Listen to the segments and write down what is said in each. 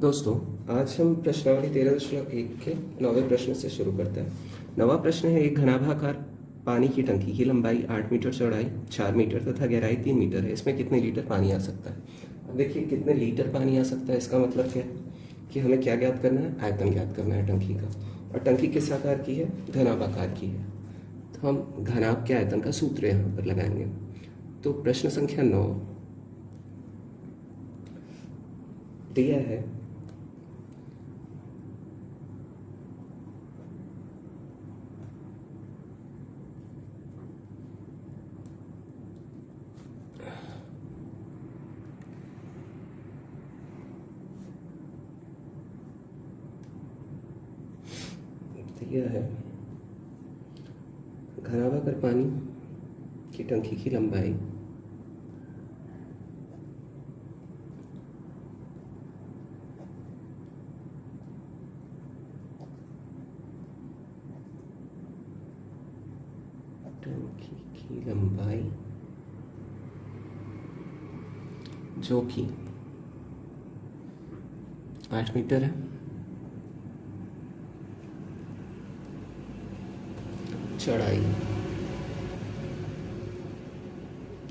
दोस्तों, आज हम प्रश्नावली 13.1 के 9वें प्रश्न से शुरू करते हैं। 9वां प्रश्न है, एक घनाभाकार पानी की टंकी की लंबाई 8 मीटर, चौड़ाई 4 मीटर तथा गहराई 3 मीटर है। इसमें कितने लीटर पानी आ सकता है? अब देखिए, कितने लीटर पानी आ सकता है, इसका मतलब क्या है कि हमें क्या ज्ञात करना है? आयतन ज्ञात करना है टंकी का। और टंकी किस आकार की है? घनाभाकार की है। तो हम घनाभ के आयतन का सूत्र यहाँ पर लगाएंगे। तो प्रश्न संख्या 9 दिया है, घनाभाकार पानी की टंकी की लंबाई 8 जो कि 8 मीटर है, चौड़ाई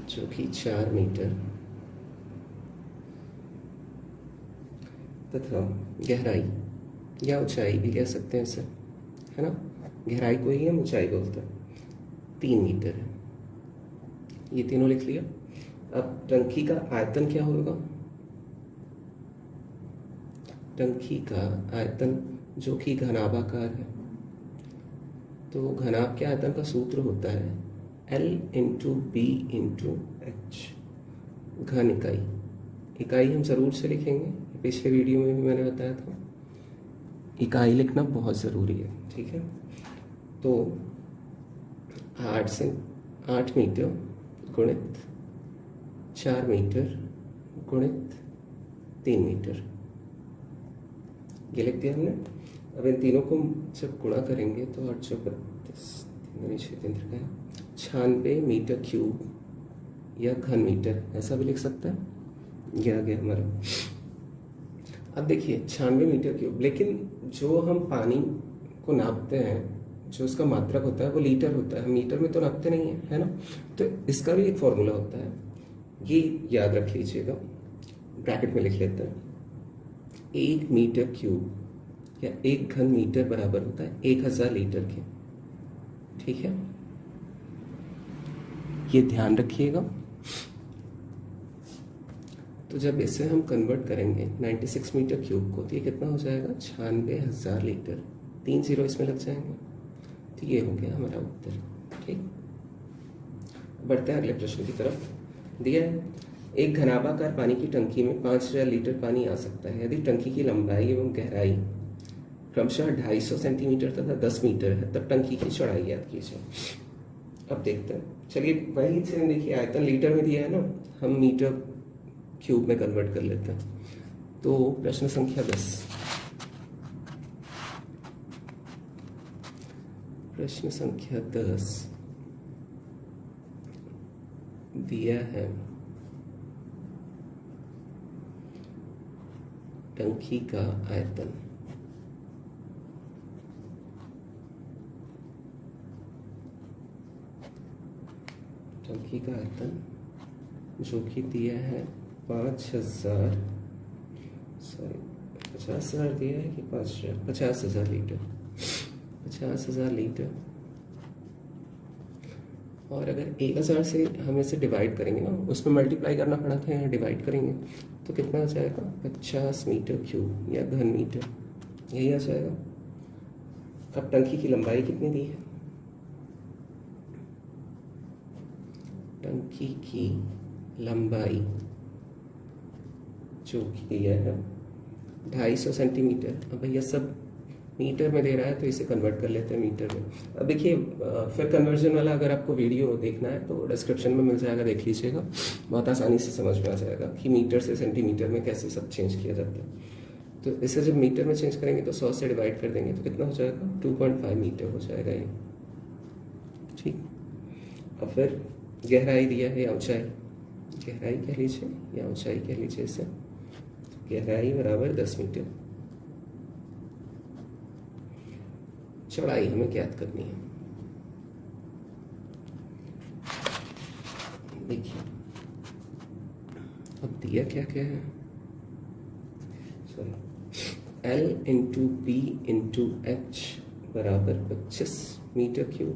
जो कि 4 मीटर तथा गहराई या ऊंचाई भी कह सकते हैं इसे, है ना। गहराई को ही हम ऊंचाई बोलते हैं, 3 मीटर है। ये तीनों लिख लिया। अब टंकी का आयतन क्या होगा? टंकी का आयतन जो कि घनाभाकार है, तो घनाभ के आयतन का सूत्र होता है L into b into h, घन इकाई। इकाई हम ज़रूर से लिखेंगे, पिछले वीडियो में भी मैंने बताया था, इकाई लिखना बहुत ज़रूरी है, ठीक है। तो 8 मीटर गुणित 4 मीटर गुणित 3 मीटर, ये लिख दिया हमने। अब इन तीनों को जब गुणा करेंगे तो 8 चौक 32, 96 मीटर क्यूब या घन मीटर, ऐसा भी लिख सकते हैं। ये आ गया हमारा। अब देखिए 96 मीटर क्यूब, लेकिन जो हम पानी को नापते हैं, जो उसका मात्रक होता है वो लीटर होता है, हम मीटर में तो नापते नहीं है, है ना। तो इसका भी एक फॉर्मूला होता है, ये याद रख लीजिएगा, ब्रैकेट में लिख लेते हैं। 1 मीटर क्यूब या 1 घन मीटर बराबर होता है 1000 लीटर के, ठीक है। ये ध्यान रखिएगा। तो जब इसे हम कन्वर्ट करेंगे 96 मीटर क्यूब को, तो ये कितना हो जाएगा? 96,000 लीटर। 3 0 इसमें लग जाएंगे, तो ये हो गया हमारा उत्तर, ठीक। बढ़ते हैं अगले प्रश्न की तरफ। दिया है, एक घनाभाकार पानी की टंकी में 5000 लीटर पानी आ सकता है यदि टंकी की लंबाई एवं गहराई क्रमशः 250 सेंटीमीटर तथा 10 मीटर है, तब टंकी की चौड़ाई याद कीजिए। अब देखते हैं, चलिए वही सेम देखिए, आयतन लीटर में दिया है ना, हम मीटर क्यूब में कन्वर्ट कर लेते हैं। तो प्रश्न संख्या 10, प्रश्न संख्या 10 दिया है, टंकी का आयतन जो कि दिया है 5000 दिया है कि 50,000 लीटर, 50,000 लीटर। और अगर 1000 से हम इसे डिवाइड करेंगे ना, उसमें मल्टीप्लाई करना पड़ा था, यहाँ डिवाइड करेंगे तो कितना आ जाएगा? 50 मीटर क्यूब या घन मीटर, यही आ जाएगा। अब टंकी की लंबाई कितनी दी है? टंकी की लंबाई जो कि दिया है 250 सेंटीमीटर। अब भैया सब मीटर में दे रहा है, तो इसे कन्वर्ट कर लेते हैं मीटर में। अब देखिए, फिर कन्वर्जन वाला अगर आपको वीडियो देखना है तो डिस्क्रिप्शन में मिल जाएगा, देख लीजिएगा, बहुत आसानी से समझ में आ जाएगा कि मीटर से सेंटीमीटर में कैसे सब चेंज किया जाता है। तो इसे जब मीटर में चेंज करेंगे तो 100 से डिवाइड कर देंगे तो कितना हो जाएगा? 2.5 मीटर हो जाएगा ये, ठीक। अब फिर गहराई दिया है या ऊंचाई, गहराई कह लीजिए या ऊंचाई कह लीजिए इसे, गहराई बराबर 10 मीटर, चौड़ाई हमें ज्ञात करनी है। देखिए अब दिया क्या क्या है, sorry, L into b into h बराबर 25 मीटर क्यूब,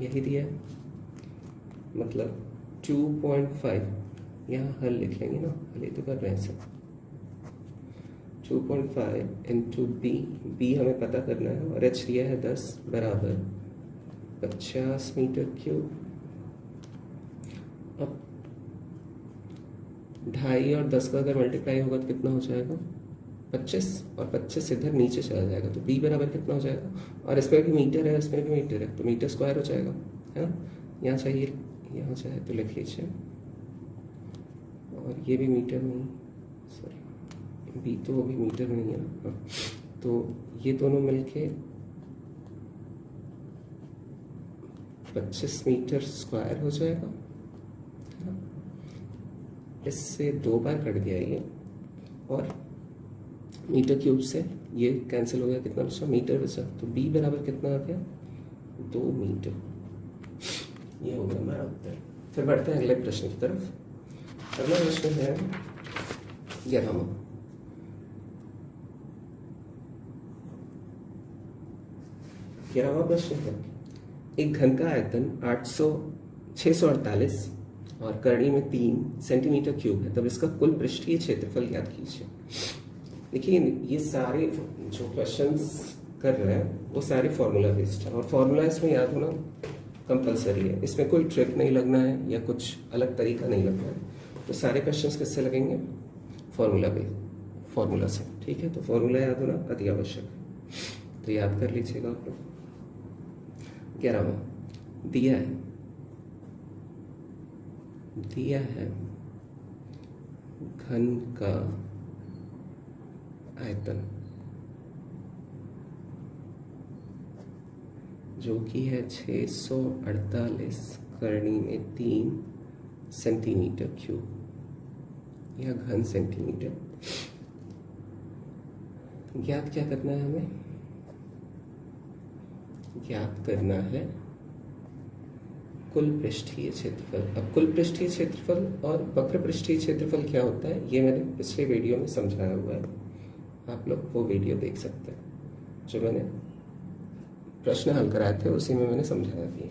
यही दिया है। मतलब 2.5, यहाँ हल लिख लेंगे ना, हल ही तो कर रहे हैं सब। 2.5 इंटू बी हमें पता करना है, और एच दिया है 10 बराबर 50 मीटर क्यूब। अब 2.5 और 10 का अगर मल्टीप्लाई होगा तो कितना हो जाएगा, 25, और 25 इधर नीचे चला जाएगा तो बी बराबर कितना हो जाएगा, और इसमें भी मीटर है, इसमें भी मीटर है, तो मीटर स्क्वायर हो जाएगा, है ना। यहाँ चाहिए, यहाँ चाहे तो लिख लीजिए, और ये भी मीटर नहीं, सॉरी बी तो अभी मीटर में नहीं है ना, हाँ। तो ये दोनों मिलके 25 मीटर स्क्वायर हो जाएगा, है ना। इससे 2 बार कट गया ये, और मीटर क्यूब से ये कैंसिल हो गया, कितना बचा, मीटर बचा, तो बी बराबर कितना आ गया, 2 मीटर। ये हो गया हमारा उत्तर। फिर बढ़ते हैं अगले प्रश्न की तरफ। अगला प्रश्न है 11वां। प्रश्न है, एक घन का आयतन 648 और करणी में 3 सेंटीमीटर क्यूब है, तब इसका कुल पृष्ठीय क्षेत्रफल ज्ञात कीजिए। देखिए ये सारे जो क्वेश्चंस कर रहे हैं वो सारे फॉर्मूला बेस्ड है, और फॉर्मूला इसमें याद होना कंपलसरी है, इसमें कोई ट्रिक नहीं लगना है या कुछ अलग तरीका नहीं लगना है। तो सारे क्वेश्चंस किससे लगेंगे, फॉर्मूला से, ठीक है। तो फॉर्मूला याद होना अति आवश्यक है, तो याद कर लीजिएगा आप लोग। 11वां दिया है घन का आयतन जो कि है 648 करणी में 3 सेंटीमीटर क्यूब, या घन सेंटीमीटर। ज्ञात क्या करना है हमें, ज्ञात करना है कुल पृष्ठीय क्षेत्रफल। अब कुल पृष्ठीय क्षेत्रफल और वक्र पृष्ठीय क्षेत्रफल क्या होता है ये मैंने पिछले वीडियो में समझाया हुआ है, आप लोग वो वीडियो देख सकते हैं, जो मैंने प्रश्न हल कराए थे उसी में मैंने समझाया भी।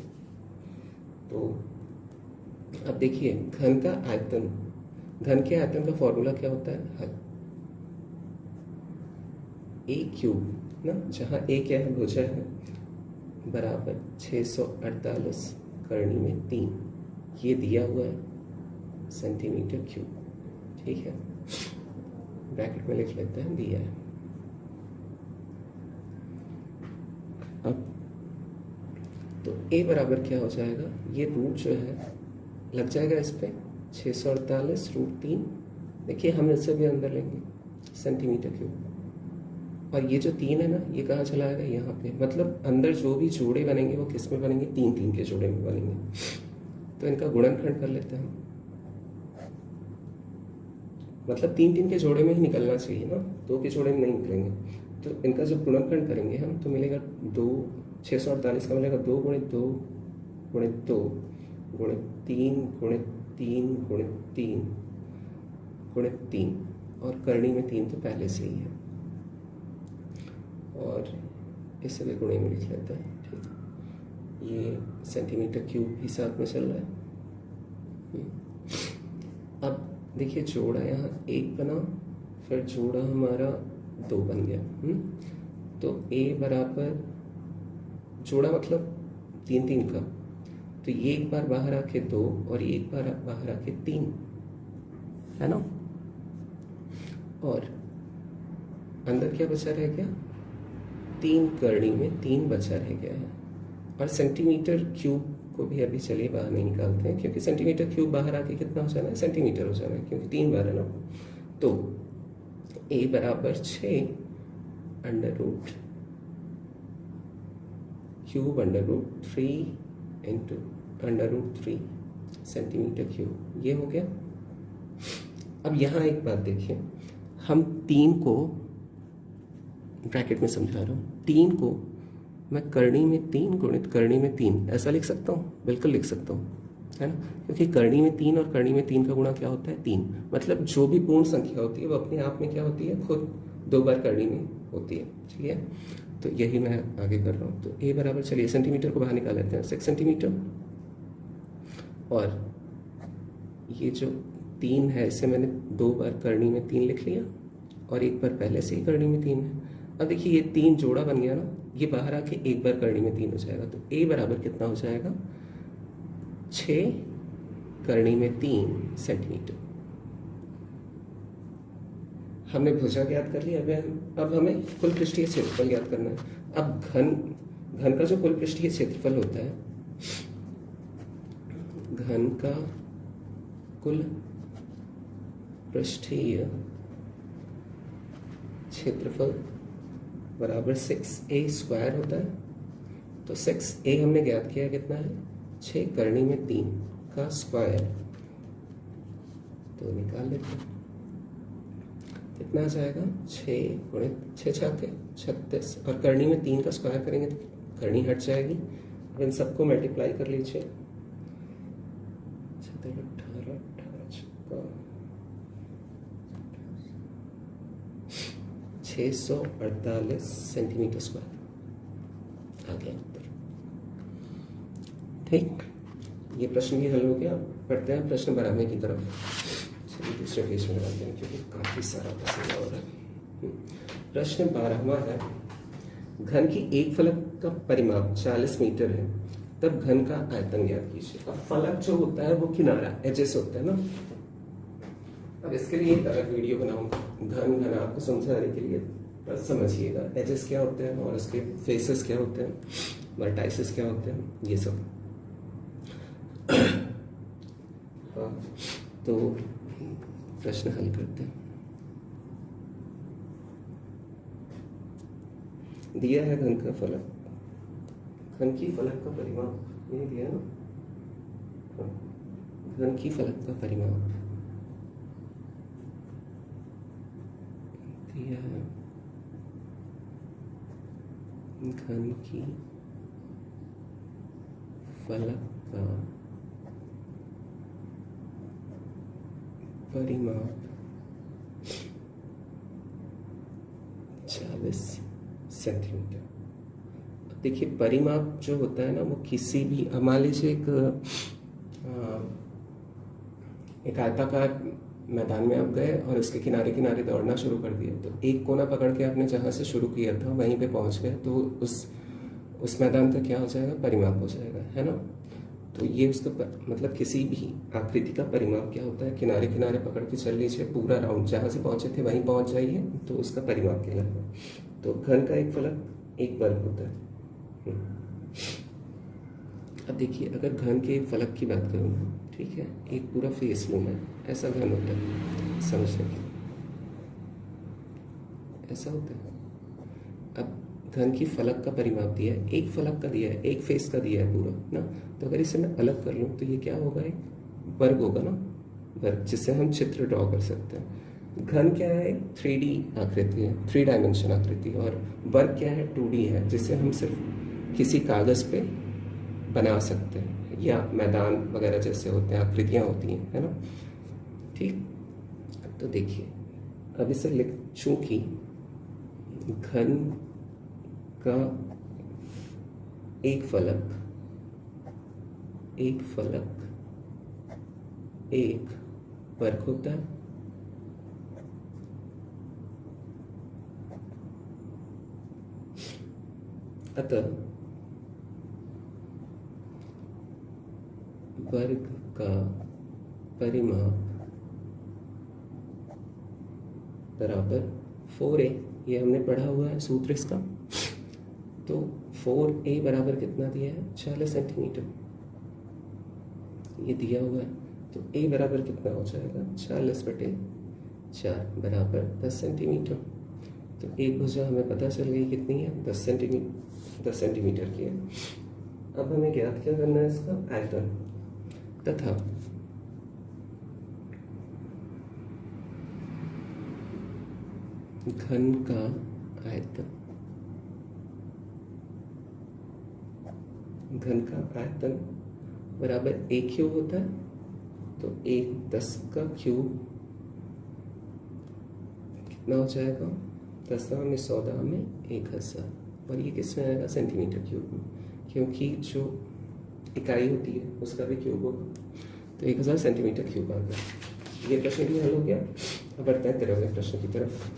तो अब देखिए घन का आयतन, घन के आयतन का फॉर्मूला क्या होता है, हल ए क्यूब ना, जहाँ ए क्या है, भुजा है, बराबर 648 करणी में 3, ये दिया हुआ है सेंटीमीटर क्यूब, ठीक है। ब्रैकेट में लिख लेते हैं, दिया है। अब तो a बराबर क्या हो जाएगा, ये रूट जो है लग जाएगा इस पे 648 रूट 3, देखिए हम इससे भी अंदर लेंगे सेंटीमीटर क्यूब, और ये जो 3 है ना ये कहाँ चला आएगा, यहाँ पे। मतलब अंदर जो भी जोड़े बनेंगे वो किस में बनेंगे, 3 के जोड़े में बनेंगे। तो इनका गुणनखंड कर लेते हैं, मतलब 3 के जोड़े में ही निकलना चाहिए ना, 2 के जोड़े में नहीं निकलेंगे। तो इनका जब गुणनखंड करेंगे हम तो मिलेगा 2, 648 का मिलेगा 2 गुणित 2 गुणित 2 गुणित 3 गुणित 3 गुणित 3 गुणित 3, और करणी में 3 तो पहले से ही है, और इसे भी गुणे में लिख लेते हैं, ठीक। ये सेंटीमीटर क्यूब भी साथ में चल रहा है। अब देखिए जोड़ा यहाँ 1 बना, फिर जोड़ा हमारा 2 बन गया। तो a बराबर जोड़ा मतलब 3 का, तो ये एक बार बाहर आके 2 और ये एक बार बाहर आके 3, है ना। और अंदर क्या बचा रह गया, 3 करणी में 3 बचा रह गया है। और सेंटीमीटर क्यूब को भी अभी चलिए बाहर नहीं निकालते हैं, क्योंकि सेंटीमीटर क्यूब बाहर आके कितना हो जाना है, सेंटीमीटर हो जाना है, क्योंकि 3 बार है ना। तो a बराबर 6 under root cube under root 3 into under root 3 centimetre cube, ये हो गया। अब यहाँ एक बात देखिए, हम 3 को ब्रैकेट में समझा रहा हूँ, 3 को मैं करनी में 3 गुणित करनी में 3 ऐसा लिख सकता हूँ, बिल्कुल लिख सकता हूँ, है ना, क्योंकि करनी में 3 और करनी में 3 का गुणा क्या होता है 3। मतलब जो भी पूर्ण संख्या होती है वो अपने आप में क्या होती है, खुद 2 बार करनी में होती है। ठीक है, तो यही मैं आगे कर रहा हूँ। तो ए बराबर, चलिए सेंटीमीटर को बाहर निकाल लेते हैं, 6 सेंटीमीटर, और ये जो 3 है इसे मैंने 2 बार करनी में 3 लिख लिया और एक बार पहले से ही करनी में 3 है। अब देखिए ये 3 जोड़ा बन गया ना, ये बाहर आके एक बार करनी में 3 हो जाएगा। तो ए बराबर कितना हो जाएगा, 6 करनी में 3 सेंटीमीटर। हमने भुजा ज्ञात कर लिया। अब हमें कुल पृष्ठीय क्षेत्रफल ज्ञात करना है। अब घन का जो कुल पृष्ठीय क्षेत्रफल होता है, घन का कुल पृष्ठीय क्षेत्रफल बराबर 6a² होता है। तो 6a हमने ज्ञात किया कितना है, 6 करनी में 3 का स्क्वायर। तो निकाल लेते हैं, कितना आ जाएगा, 6 गुणित 6 छक्के 36, और करनी में 3 का स्क्वायर करेंगे तो करनी हट जाएगी। अब इन सबको मल्टीप्लाई कर लीजिए, 648 सेंटीमीटर स्क्वायर आ गया उत्तर। ठीक, ये प्रश्न भी हल हो गया। पढ़ते हैं प्रश्न 12वें की तरफ। चलिए दूसरे पेज में लगाते हैं क्योंकि काफ़ी सारा पसीना हो रहा है। प्रश्न 12वां है, घन की एक फलक का परिमाप 40 मीटर है, तब घन का आयतन ज्ञात कीजिए। अब फलक जो होता है वो किनारा एजेस होता है ना। अब इसके लिए एक अलग वीडियो बनाऊंगा, घन आपको समझाने के लिए, बस समझिएगा एजेस क्या होते हैं और उसके फेसेस क्या होते हैं, वर्टाइसेस क्या होते हैं, ये सब। तो प्रश्न हल करते हैं। दिया है घन का फलक, घन की फलक का परिमाप, ये दिया ना, घन की फलक का परिमाप दिया है, घन की फलक का परिमाप 40 सेंटीमीटर। देखिए परिमाप जो होता है ना वो किसी भी, मान लीजिए एक आयताकार मैदान में आप गए और उसके किनारे किनारे दौड़ना शुरू कर दिया, तो एक कोना पकड़ के आपने जहाँ से शुरू किया था वहीं पे पहुँच गए, तो उस मैदान का क्या हो जाएगा, परिमाप हो जाएगा, है ना। तो ये उसका मतलब किसी भी आकृति का परिमाप क्या होता है, किनारे किनारे पकड़ के चल लीजिए, पूरा राउंड जहाँ से पहुँचे थे वहीं पहुँच जाइए, तो उसका परिमाप कहलाएगा। तो घन का एक फलक एक वर्ग होता है। अब देखिए अगर घन के फलक की बात करूँ, ठीक है, एक पूरा फेस लूँ मैं, ऐसा घन होता है, समझने के ऐसा होता है। अब घन की फलक का परिमाप दिया है, एक फलक का दिया है, एक फेस का दिया है पूरा ना, तो अगर इसे मैं अलग कर लूँ तो ये क्या होगा, एक वर्ग होगा ना, वर्ग, जिससे हम चित्र ड्रॉ कर सकते हैं। घन क्या है, 3D आकृति है, 3 डायमेंशन आकृति, और वर्ग क्या है, 2D है, जिसे हम सिर्फ किसी कागज़ पे बना सकते हैं, या मैदान वगैरह जैसे होते हैं, आकृतियाँ होती हैं, है ना। ठीक, तो देखिए अब इसे लिख, चूंकि घन का एक फलक एक वर्ग होता है, अतः वर्ग का परिमाप बराबर 4a, ये हमने पढ़ा हुआ है सूत्र इसका। तो 4a बराबर कितना दिया है, 40 सेंटीमीटर, ये दिया हुआ है। तो a बराबर कितना हो जाएगा, 40/4 बराबर 10 सेंटीमीटर। तो एक भुजा हमें पता चल गई कितनी है, 10 सेंटीमीटर की है। अब हमें ज्ञात क्या करना है, इसका आयतन, तथा घन का आयतन, घन का आयतन बराबर एक क्यूब होता है, तो 1/10 का क्यूब कितना हो जाएगा, 10 में 100 में 1000, और ये किस में आएगा, सेंटीमीटर क्यूब में, क्योंकि जो इकाई होती है उसका भी क्यूब होगा, तो 1000 सेंटीमीटर क्यूब आ गया। ये प्रश्न भी हल हो गया। अब बढ़ते हैं 13वें प्रश्न की तरफ।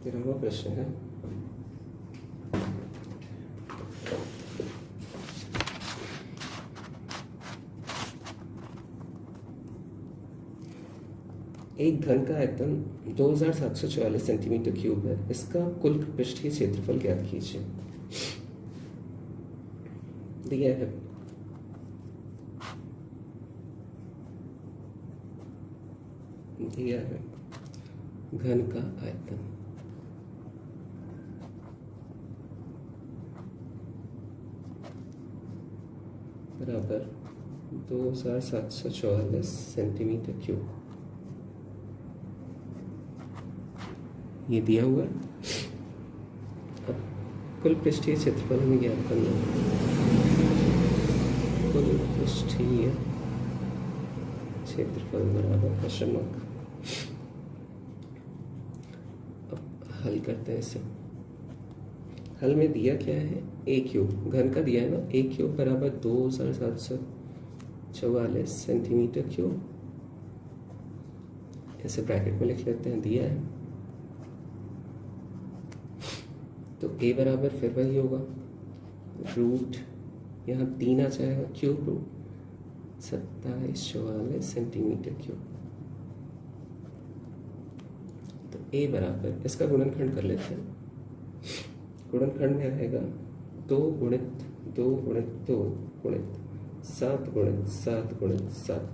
तेरहवां प्रश्न है, एक घन का आयतन 2744 सेंटीमीटर क्यूब है, इसका कुल पृष्ठीय क्षेत्रफल ज्ञात कीजिए। दिया है घन का आयतन बराबर 2744 सेंटीमीटर क्यूब, ये दिया हुआ है। अब कुल पृष्ठीय क्षेत्रफल हमें ज्ञात करना है। कुल पृष्ठीय क्षेत्रफल बराबर क्वेश्चन मार्क। अब हल करते हैं इसे। हल में दिया क्या है, ए क्यूब, घन का दिया है ना, ए क्यूब बराबर 2744 सेंटीमीटर क्यूब, ऐसे ब्रैकेट में लिख लेते हैं, दिया है। तो ए बराबर फिर वही होगा, रूट यहाँ 3 आ जाएगा, क्यूब रूट 2744 सेंटीमीटर क्यूब। तो ए बराबर, इसका गुणनखंड कर लेते हैं। गुणनखंड में आएगा 2 गुणित 2 गुणित 2 गुणित 7 गुणित 7 गुणित 7,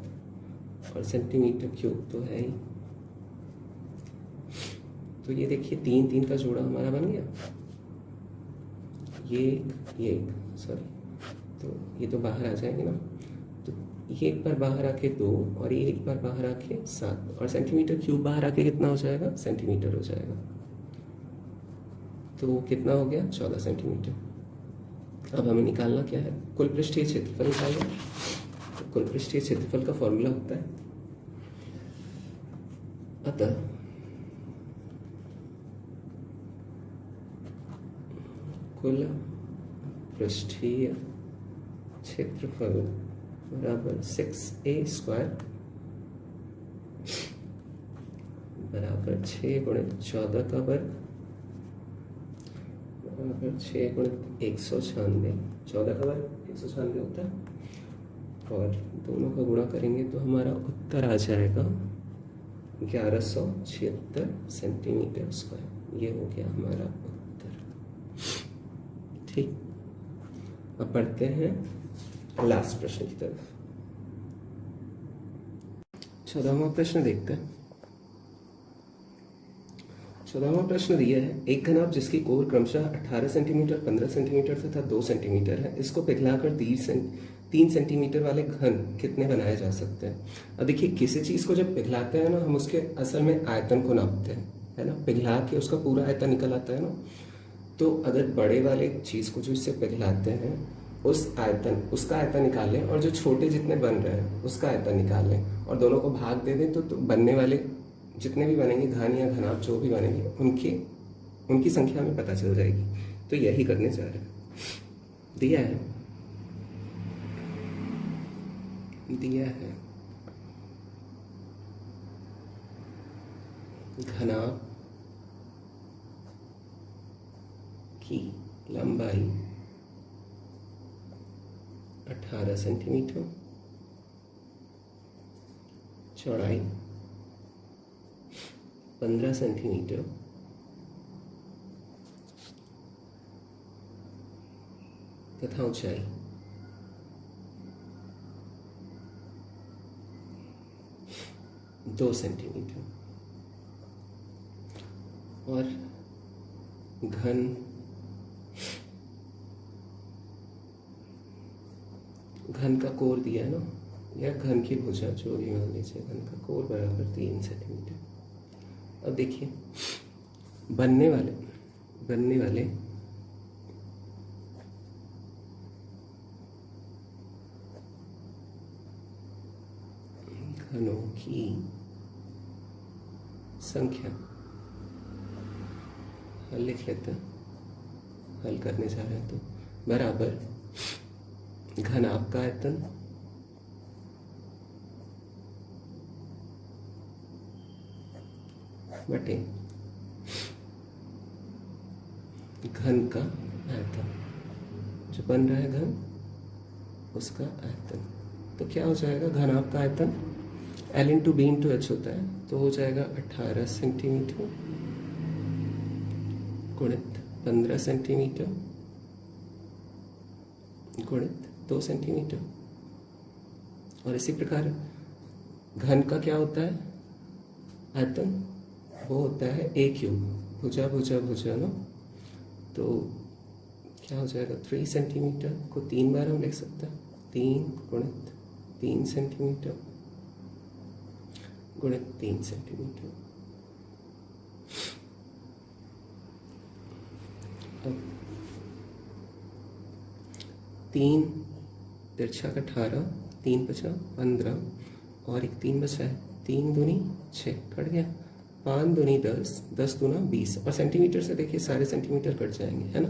और सेंटीमीटर क्यूब तो है ही। तो ये देखिए 3 3 का जोड़ा हमारा बन गया, ये एक सॉरी, तो ये तो बाहर आ जाएंगे ना, तो ये एक बार बाहर आके 2 और ये एक बार बाहर आके 7, और सेंटीमीटर क्यूब बाहर आके कितना हो जाएगा, सेंटीमीटर हो जाएगा। तो कितना हो गया, 14 सेंटीमीटर। अब हमें निकालना क्या है, कुल पृष्ठीय क्षेत्रफल निकालना। तो कुल पृष्ठीय क्षेत्रफल का फॉर्मूला होता है, अतः कुल पृष्ठीय क्षेत्रफल बराबर 6a² बराबर 6 गुणित 14 का वर्ग बराबर 6 गुणित 196, 14 का वर्ग 196 होता है, और दोनों का गुणा करेंगे तो हमारा उत्तर आ जाएगा 1176 सेंटीमीटर स्क्वायर। ये हो गया हमारा उत्तर। ठीक, अब बढ़ते हैं लास्ट प्रश्न की तरफ। 14वां प्रश्न देखते हैं। 14वां प्रश्न दिया है, एक घनाभ जिसकी कोर क्रमशः 18 सेंटीमीटर, 15 सेंटीमीटर तथा 2 सेंटीमीटर है, इसको पिघलाकर 3 सेंटीमीटर वाले घन कितने बनाए जा सकते हैं। अब देखिए, किसी चीज़ को जब पिघलाते हैं ना, हम उसके असल में आयतन को नापते हैं, है ना, पिघला के उसका पूरा आयतन निकल आता है ना। तो अगर बड़े वाले चीज़ को जो इससे पिघलाते हैं उसका आयतन निकाल लें, और जो छोटे जितने बन रहे हैं उसका आयतन निकाल लें, और दोनों को भाग दे दें, तो बनने वाले जितने भी बनेंगे घन या घनाभ जो भी बनेंगे उनकी संख्या हमें पता चल जाएगी। तो यही करने जा रहे हैं। दिया है घनाभ की लंबाई 18 सेंटीमीटर, चौड़ाई 15 सेंटीमीटर तथा ऊंचाई 2 सेंटीमीटर, और घन का कोर दिया है ना, या घन की भुजा जो भी मान लीजिए, घन का कोर बराबर 3 सेंटीमीटर। अब देखिए बनने वाले घनों की संख्या हल लिख लेते हैं, हल करने जा रहे हैं तो बराबर घनाभ का आयतन बटे घन का आयतन, जो बन रहा है घन उसका आयतन। तो क्या हो जाएगा, घनाभ का आयतन L into b into h होता है, तो हो जाएगा 18 सेंटीमीटर गुणित 15 सेंटीमीटर गुणित 2 सेंटीमीटर। और इसी प्रकार घन का क्या होता है आयतन, वो होता है a क्यूब, भुजा भुजा भुजा ना, तो क्या हो जाएगा 3 सेंटीमीटर को 3 बार हम लिख सकते हैं, 3 गुणित 3 सेंटीमीटर गुणित 3 सेंटीमीटर। अब 3 तिरछा का 18, 3 बचा 15 और एक 3 बचा है, 3 दूनी 6 कट गया, 5 दूनी 10, 10 दूना 20 और सेंटीमीटर से देखिए सारे सेंटीमीटर कट जाएंगे, है ना।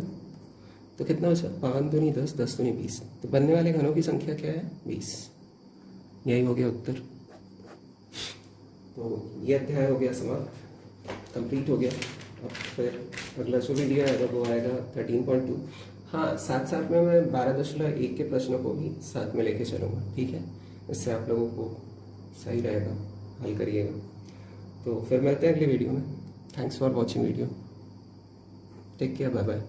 तो कितना बचा, 5 दूनी 10, 10 दूनी 20। तो बनने वाले घनों की संख्या क्या है 20। यही हो गया उत्तर। तो ये अध्याय हो गया समाप्त, कंप्लीट हो गया। अब फिर अगला जो वीडियो आएगा वो आएगा 13.2। हाँ, साथ साथ में मैं 12.1 के प्रश्नों को भी साथ में लेके चलूँगा, ठीक है। इससे आप लोगों को सही रहेगा, हल करिएगा। तो फिर मिलते हैं अगली वीडियो में। Thanks for watching video, take care, bye bye.